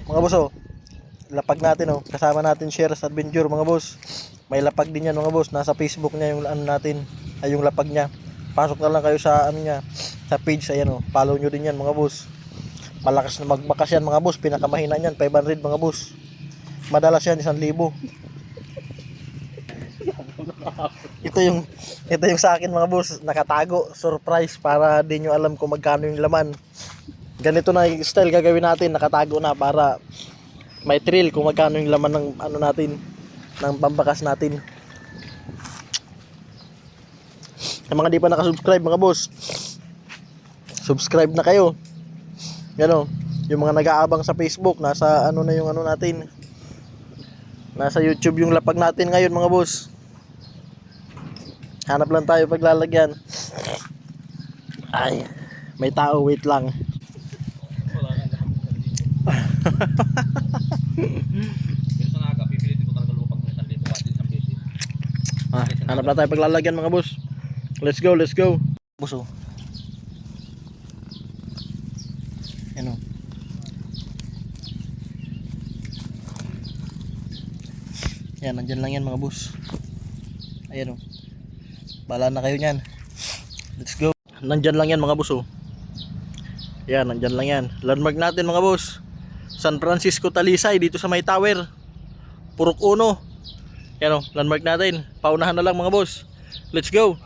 Mga boss oh. Lapag natin oh. Kasama natin Shares Adventure mga boss. May lapag din yan mga boss. Nasa Facebook niya yung ano natin. Ay yung lapag niya. Pasok na lang kayo sa ano niya. Sa page ayan oh. Follow nyo din yan mga boss. Malakas na magbakas yan mga boss. Pinakamahina niyan 500 mga boss. Madalas yan 1,000. Ito yung sa akin mga boss. Nakatago. Surprise para di nyo alam kung magkano yung laman. Ganito na yung style gagawin natin. Nakatago na para may thrill kung magkano yung laman ng ano natin, ng pambakas natin. Sa mga di pa nakasubscribe mga boss, subscribe na kayo. Yan o, yung mga nag-aabang sa Facebook, nasa ano na yung ano natin, nasa YouTube yung lapag natin ngayon mga boss. Hanap lang tayo paglalagyan. Ay, may tao, wait lang. Pero sa naga, pipilitin ko talaga lumapag ng 1,000 at isang beses. Hanap na tayo paglalagyan mga boss. Let's go, let's go. Boss oh. Ano? Yan, nandyan lang yan mga boss. Ayan oh. Bahala na kayo nyan. Let's go. Nandyan lang yan mga boss oh. Yan, nandyan lang yan. Landmark natin mga boss. San Francisco Talisay dito sa may tower. Purok Uno. Yan o, landmark natin. Paunahan na lang mga boss. Let's go.